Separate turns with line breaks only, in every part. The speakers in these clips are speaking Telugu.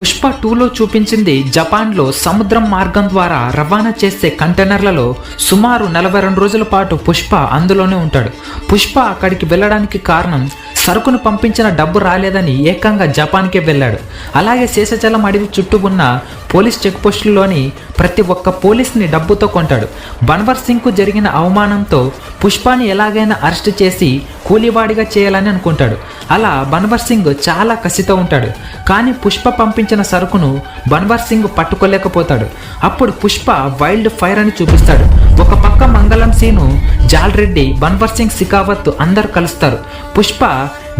పుష్ప 2లో చూపించింది జపాన్లో సముద్రం మార్గం ద్వారా రవాణా చేసే కంటైనర్లలో సుమారు 42 రోజుల పాటు పుష్ప అందులోనే ఉంటాడు. పుష్ప అక్కడికి వెళ్ళడానికి కారణం సరుకును పంపించిన డబ్బు రాలేదని ఏకంగా జపాన్కే వెళ్ళాడు. అలాగే శేషాచలం అడవి చుట్టూ ఉన్న పోలీస్ చెక్ పోస్టుల్లోని ప్రతి ఒక్క పోలీస్ని డబ్బుతో కొంటాడు. బన్వర్ సింగ్కు జరిగిన అవమానంతో పుష్పాని ఎలాగైనా అరెస్ట్ చేసి కూలీవాడిగా చేయాలని అనుకుంటాడు. అలా బన్వర్ సింగ్ చాలా కసితో ఉంటాడు. కానీ పుష్ప పంపించిన సరుకును బన్వర్ సింగ్ పట్టుకోలేకపోతాడు. అప్పుడు పుష్ప వైల్డ్ ఫైర్ అని చూపిస్తాడు. ఒక పక్క మంగళం సీను, జాల్రెడ్డి, బన్వర్ సింగ్ శిఖావత్ అందరూ కలుస్తారు. పుష్ప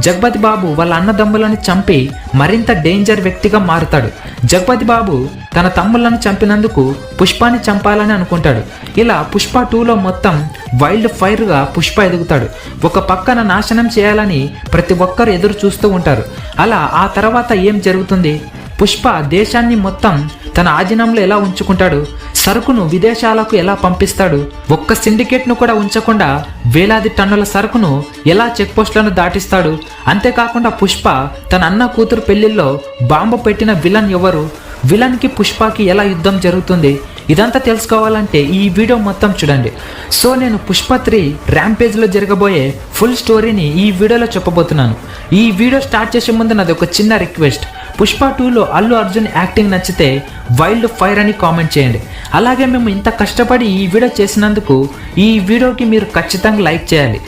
జగపతి బాబు వాళ్ళ అన్నదమ్ములను చంపి మరింత డేంజర్ వ్యక్తిగా మారుతాడు. జగపతి బాబు తన తమ్ముళ్లను చంపినందుకు పుష్పాని చంపాలని అనుకుంటాడు. ఇలా పుష్ప 2లో మొత్తం వైల్డ్ ఫైర్గా పుష్ప ఎదుగుతాడు. ఒక పక్కన నాశనం చేయాలని ప్రతి ఒక్కరు ఎదురు చూస్తూ ఉంటారు. అలా ఆ తర్వాత ఏం జరుగుతుంది? పుష్ప దేశాన్ని మొత్తం తన ఆధీనంలో ఎలా ఉంచుకుంటాడు? సరుకును విదేశాలకు ఎలా పంపిస్తాడు? ఒక్క సిండికేట్ను కూడా ఉంచకుండా వేలాది టన్నుల సరుకును ఎలా చెక్ పోస్టులను దాటిస్తాడు? అంతేకాకుండా పుష్ప తన అన్న కూతురు పెళ్లిల్లో బాంబు పెట్టిన విలన్ ఎవరు? విలన్కి పుష్పకి ఎలా యుద్ధం జరుగుతుంది? ఇదంతా తెలుసుకోవాలంటే ఈ వీడియో మొత్తం చూడండి. సో నేను పుష్ప 3 ర్యాంపేజ్లో జరగబోయే ఫుల్ స్టోరీని ఈ వీడియోలో చెప్పబోతున్నాను. ఈ వీడియో స్టార్ట్ చేసే ముందు నాది ఒక చిన్న రిక్వెస్ట్. పుష్ప 2లో అల్లు అర్జున్ యాక్టింగ్ నచ్చితే వైల్డ్ ఫైర్ అని కామెంట్ చేయండి. అలాగే మేము ఇంత కష్టపడి ఈ వీడియో చేసినందుకు ఈ వీడియోకి మీరు ఖచ్చితంగా లైక్ చేయాలి.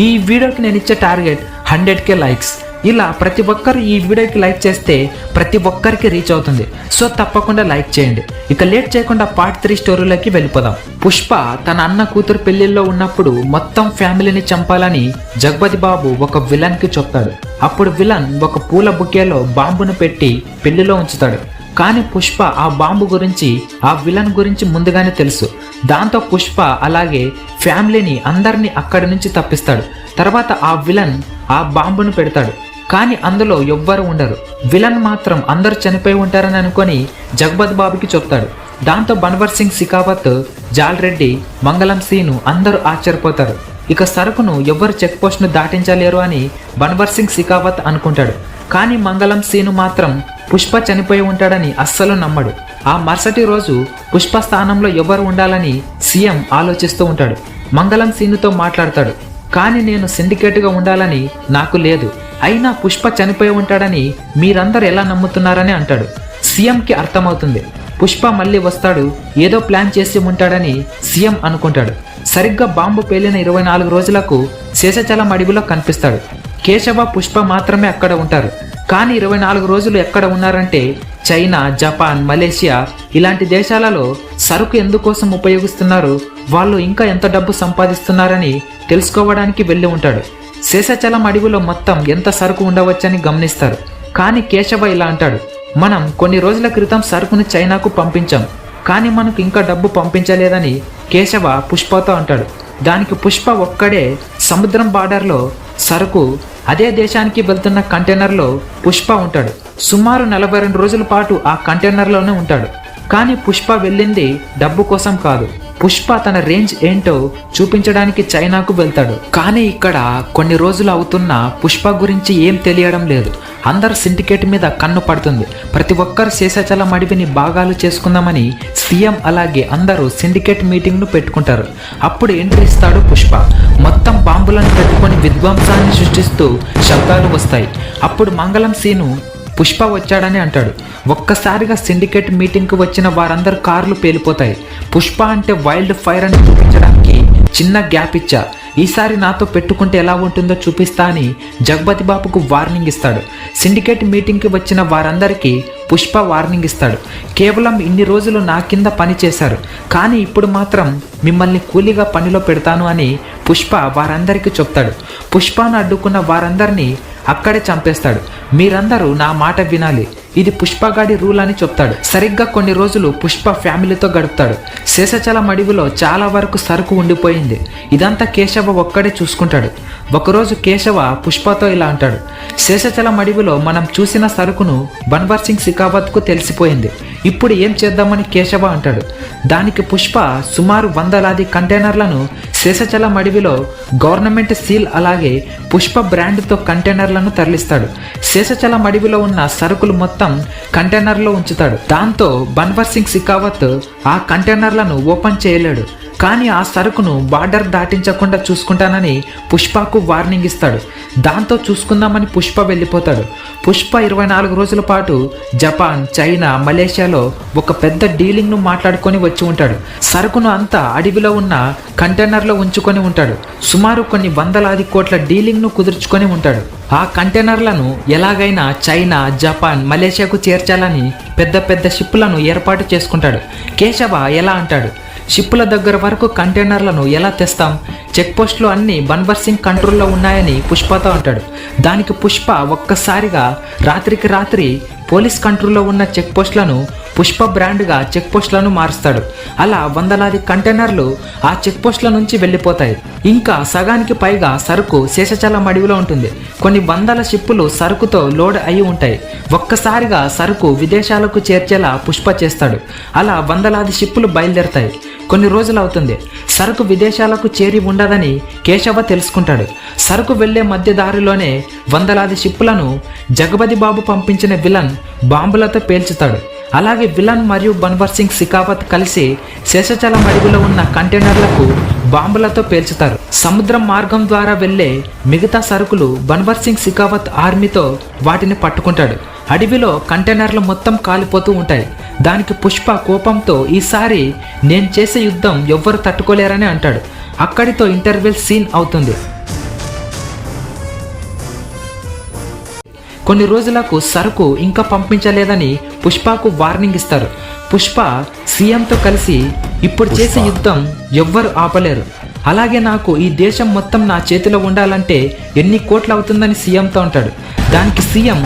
ఈ వీడియోకి నేను ఇచ్చే టార్గెట్ 100K లైక్స్. ఇలా ప్రతి ఒక్కరు ఈ వీడియోకి లైక్ చేస్తే ప్రతి ఒక్కరికి రీచ్ అవుతుంది. సో తప్పకుండా లైక్ చేయండి. ఇక లేట్ చేయకుండా పార్ట్ 3 స్టోరీలోకి వెళ్ళిపోదాం. పుష్ప తన అన్న కూతురు పెళ్లిల్లో ఉన్నప్పుడు మొత్తం ఫ్యామిలీని చంపాలని జగపతి బాబు ఒక విలన్కి చెప్తాడు. అప్పుడు విలన్ ఒక పూల బుకేలో బాంబును పెట్టి పెళ్లిలో ఉంచుతాడు. కానీ పుష్ప ఆ బాంబు గురించి, ఆ విలన్ గురించి ముందుగానే తెలుసు. దాంతో పుష్ప అలాగే ఫ్యామిలీని అందరినీ అక్కడి నుంచి తప్పిస్తాడు. తర్వాత ఆ విలన్ ఆ బాంబును పెడతాడు. కానీ అందులో ఎవ్వరు ఉండరు. విలన్ మాత్రం అందరూ చనిపోయి ఉంటారని అనుకొని జగపతి బాబుకి చెప్తాడు. దాంతో బన్వర్ సింగ్ శిఖావత్, జాల్రెడ్డి, మంగళం సీను అందరూ ఆశ్చర్యపోతారు. ఇక సరుకును ఎవరు చెక్ పోస్ట్ను దాటించలేరు అని బన్వర్ సింగ్ శిఖావత్ అనుకుంటాడు. కానీ మంగళం సీను మాత్రం పుష్ప చనిపోయి ఉంటాడని అస్సలు నమ్మడు. ఆ మరుసటి రోజు పుష్ప స్థానంలో ఎవరు ఉండాలని సీఎం ఆలోచిస్తూ ఉంటాడు. మంగళం సీనుతో మాట్లాడతాడు. కానీ నేను సిండికేట్గా ఉండాలని నాకు లేదు. అయినా పుష్ప చనిపోయి ఉంటాడని మీరందరూ ఎలా నమ్ముతున్నారని అంటాడు. సీఎంకి అర్థమవుతుంది. పుష్ప మళ్ళీ వస్తాడు, ఏదో ప్లాన్ చేసి ఉంటాడని సీఎం అనుకుంటాడు. సరిగ్గా బాంబు పేలిన 24 రోజులకు శేషాచలం అడవిలో కనిపిస్తాడు. కేశవ, పుష్ప మాత్రమే అక్కడ ఉంటారు. కానీ 24 రోజులు ఎక్కడ ఉన్నారంటే చైనా, జపాన్, మలేషియా ఇలాంటి దేశాలలో సరుకు ఎందుకోసం ఉపయోగిస్తున్నారు, వాళ్ళు ఇంకా ఎంత డబ్బు సంపాదిస్తున్నారని తెలుసుకోవడానికి వెళ్ళి ఉంటాడు. శేషాచలం అడవిలో మొత్తం ఎంత సరుకు ఉండవచ్చని గమనిస్తారు. కానీ కేశవ ఇలా అంటాడు, మనం కొన్ని రోజుల క్రితం సరుకును చైనాకు పంపించాం, కానీ మనకు ఇంకా డబ్బు పంపించలేదని కేశవ పుష్పతో అంటాడు. దానికి పుష్ప ఒక్కడే సముద్రం బార్డర్లో సరుకు అదే దేశానికి వెళ్తున్న కంటైనర్లో పుష్ప ఉంటాడు. సుమారు 42 రోజుల పాటు ఆ కంటైనర్లోనే ఉంటాడు. కానీ పుష్ప వెళ్ళింది డబ్బు కోసం కాదు. పుష్ప తన రేంజ్ ఏంటో చూపించడానికి చైనాకు వెళ్తాడు. కానీ ఇక్కడ కొన్ని రోజులు అవుతున్నా పుష్ప గురించి ఏం తెలియడం లేదు. అందరు సిండికేట్ మీద కన్ను పడుతుంది. ప్రతి ఒక్కరు శేషాచలం అడవిని భాగాలు చేసుకుందామని సీఎం అలాగే అందరూ సిండికేట్ మీటింగ్ను పెట్టుకుంటారు. అప్పుడు ఎంట్రీ ఇస్తాడు పుష్ప. మొత్తం బాంబులను పెట్టుకొని విధ్వంసాన్ని సృష్టిస్తూ శబ్దాలు వస్తాయి. అప్పుడు మంగళం సీను పుష్ప వచ్చాడని అంటాడు. ఒక్కసారిగా సిండికేట్ మీటింగ్కి వచ్చిన వారందరు కార్లు పేలిపోతాయి. పుష్ప అంటే వైల్డ్ ఫైర్ అని చూపించడానికి చిన్న గ్యాప్ ఇచ్చా. ఈసారి నాతో పెట్టుకుంటే ఎలా ఉంటుందో చూపిస్తా అని జగపతి బాబుకు వార్నింగ్ ఇస్తాడు. సిండికేట్ మీటింగ్కి వచ్చిన వారందరికీ పుష్ప వార్నింగ్ ఇస్తాడు. కేవలం ఇన్ని రోజులు నా కింద పని చేశారు, కానీ ఇప్పుడు మాత్రం మిమ్మల్ని కూలీగా పనిలో పెడతాను అని పుష్ప వారందరికీ చెప్తాడు. పుష్పను అడ్డుకున్న వారందరినీ అక్కడే చంపేస్తాడు. మీరందరూ నా మాట వినాలి, ఇది పుష్పగాడి రూల్ అని చెప్తాడు. సరిగ్గా కొన్ని రోజులు పుష్ప ఫ్యామిలీతో గడుపుతాడు. శేషాచలం అడవిలో చాలా వరకు సరుకు ఉండిపోయింది. ఇదంతా కేశవ ఒక్కడే చూసుకుంటాడు. ఒకరోజు కేశవ పుష్పతో ఇలా అంటాడు, శేషాచలం అడవిలో మనం చూసిన సరుకును బన్వర్ సింగ్ శిఖావత్కు తెలిసిపోయింది. ఇప్పుడు ఏం చేద్దామని కేశవ అంటాడు. దానికి పుష్ప సుమారు 100లాది కంటైనర్లను శేషచలం అడవిలో గవర్నమెంట్ సీల్ అలాగే పుష్ప బ్రాండ్తో కంటైనర్లను తరలిస్తాడు. శేషచలం అడవిలో ఉన్న సరుకులు మొత్తం కంటైనర్లో ఉంచుతాడు. దాంతో బన్వర్ సింగ్ సికావత్ ఆ కంటైనర్లను ఓపెన్ చేయలేడు. కానీ ఆ సరుకును బార్డర్ దాటించకుండా చూసుకుంటానని పుష్పకు వార్నింగ్ ఇస్తాడు. దాంతో చూసుకుందామని పుష్ప వెళ్ళిపోతాడు. పుష్ప 24 రోజుల పాటు జపాన్, చైనా, మలేషియాలో ఒక పెద్ద డీలింగ్ను మాట్లాడుకొని వచ్చి ఉంటాడు. సరుకును అంతా అడవిలో ఉన్న కంటైనర్లో ఉంచుకొని ఉంటాడు. సుమారు కొన్ని 100లాది కోట్ల డీలింగ్ను కుదుర్చుకొని ఉంటాడు. ఆ కంటైనర్లను ఎలాగైనా చైనా, జపాన్, మలేషియాకు చేర్చాలని పెద్ద పెద్ద షిప్పులను ఏర్పాటు చేసుకుంటాడు. కేశవ ఎలా అంటాడు, షిప్పుల దగ్గర వరకు కంటైనర్లను ఎలా తెస్తాం? చెక్ పోస్టులు అన్నీ బన్వర్ సింగ్ కంట్రోల్లో ఉన్నాయని పుష్పతో అంటాడు. దానికి పుష్ప ఒక్కసారిగా రాత్రికి రాత్రి పోలీస్ కంట్రోల్లో ఉన్న చెక్ పోస్టులను పుష్ప బ్రాండ్గా చెక్ పోస్టులను మారుస్తాడు. అలా 100లాది కంటైనర్లు ఆ చెక్ పోస్టుల నుంచి వెళ్ళిపోతాయి. ఇంకా సగానికి పైగా సరుకు శేషచలం అడవిలో ఉంటుంది. కొన్ని 100ల షిప్పులు సరుకుతో లోడ్ అయి ఉంటాయి. ఒక్కసారిగా సరుకు విదేశాలకు చేర్చేలా పుష్ప చేస్తాడు. అలా 100లాది షిప్పులు బయలుదేరుతాయి. కొన్ని రోజులు అవుతుంది. సరుకు విదేశాలకు చేరి ఉండదని కేశవ తెలుసుకుంటాడు. సరుకు వెళ్లే మధ్య దారిలోనే 100లాది షిప్పులను జగపతి బాబు పంపించిన విలన్ బాంబులతో పేల్చుతాడు. అలాగే విలన్ మరియు బన్వర్ సింగ్ సికావత్ కలిసి శేషచలం అడవిలో ఉన్న కంటైనర్లకు బాంబులతో పేల్చుతారు. సముద్రం మార్గం ద్వారా వెళ్లే మిగతా సరుకులు బన్వర్ సింగ్ సికావత్ ఆర్మీతో వాటిని పట్టుకుంటాడు. అడవిలో కంటైనర్లు మొత్తం కాలిపోతూ ఉంటాయి. దానికి పుష్ప కోపంతో ఈసారి నేను చేసే యుద్ధం ఎవ్వరు తట్టుకోలేరని అంటాడు. అక్కడితో ఇంటర్వెల్ సీన్ అవుతుంది. కొన్ని రోజులకు సరుకు ఇంకా పంపించలేదని పుష్పకు వార్నింగ్ ఇస్తారు. పుష్ప సీఎంతో కలిసి ఇప్పుడు చేసే యుద్ధం ఎవ్వరు ఆపలేరు, అలాగే నాకు ఈ దేశం మొత్తం నా చేతిలో ఉండాలంటే ఎన్ని కోట్లు అవుతుందని సీఎంతో అంటాడు. దానికి సీఎం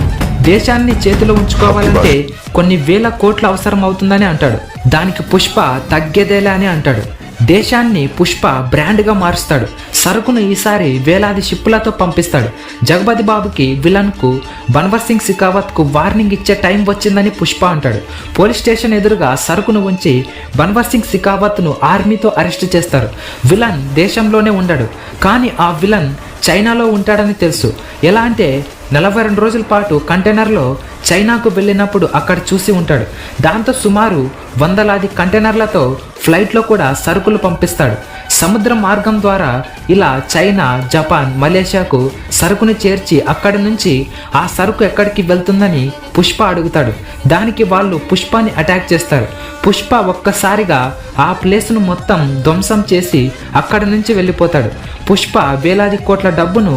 దేశాన్ని చేతిలో ఉంచుకోవాలంటే కొన్ని వేల కోట్ల అవసరం అవుతుందని అంటాడు. దానికి పుష్ప తగ్గేదేలా అని అంటాడు. దేశాన్ని పుష్ప బ్రాండ్గా మారుస్తాడు. సరుకును ఈసారి వేలాది షిప్పులతో పంపిస్తాడు. జగపతి బాబుకి, విలన్కు, బన్వర్ సింగ్ సికావత్కు వార్నింగ్ ఇచ్చే టైం వచ్చిందని పుష్ప అంటాడు. పోలీస్ స్టేషన్ ఎదురుగా సరుకును ఉంచి బన్వర్ సింగ్ సికావత్ను ఆర్మీతో అరెస్ట్ చేస్తారు. విలన్ దేశంలోనే ఉండడు, కానీ ఆ విలన్ చైనాలో ఉంటాడని తెలుసు. ఎలా అంటే 42 రోజుల పాటు కంటైనర్లో చైనాకు వెళ్ళినప్పుడు అక్కడ చూసి ఉంటాడు. దాంతో సుమారు 100లాది కంటైనర్లతో ఫ్లైట్లో కూడా సరుకులు పంపిస్తాడు. సముద్ర మార్గం ద్వారా ఇలా చైనా, జపాన్, మలేషియాకు సరుకుని చేర్చి అక్కడి నుంచి ఆ సరుకు ఎక్కడికి వెళ్తుందని పుష్ప అడుగుతాడు. దానికి వాళ్ళు పుష్పని అటాక్ చేస్తారు. పుష్ప ఒక్కసారిగా ఆ ప్లేస్ను మొత్తం ధ్వంసం చేసి అక్కడి నుంచి వెళ్ళిపోతాడు. పుష్ప వేలాది కోట్ల డబ్బును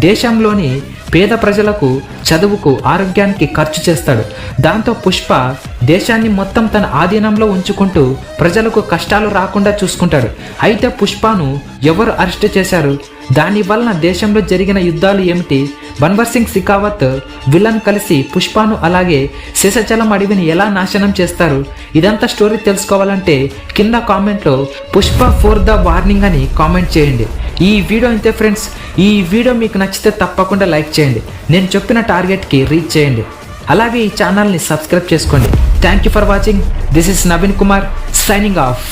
దేశంలోని పేద ప్రజలకు చదువుకు, ఆరోగ్యానికి ఖర్చు చేస్తాడు. దాంతో పుష్ప దేశాన్ని మొత్తం తన ఆధీనంలో ఉంచుకుంటూ ప్రజలకు కష్టాలు రాకుండా చూసుకుంటాడు. అయితే పుష్పను ఎవరు అరెస్ట్ చేశారు? దానివలన దేశంలో జరిగిన యుద్ధాలు ఏమిటి? బన్వర్ సింగ్ సికావత్, విలన్ కలిసి పుష్పను అలాగే శేషచలం అడవిని ఎలా నాశనం చేస్తారు? ఇదంతా స్టోరీ తెలుసుకోవాలంటే కింద కామెంట్లో పుష్ప ఫర్ ద వార్నింగ్ అని కామెంట్ చేయండి. ఈ వీడియో ఇంతే ఫ్రెండ్స్. ఈ వీడియో మీకు నచ్చితే తప్పకుండా లైక్ చేయండి. నేను చెప్పిన టార్గెట్కి రీచ్ చేయండి. అలాగే ఈ ఛానల్ని సబ్స్క్రైబ్ చేసుకోండి. Thank you for watching. This is Naveen Kumar signing off.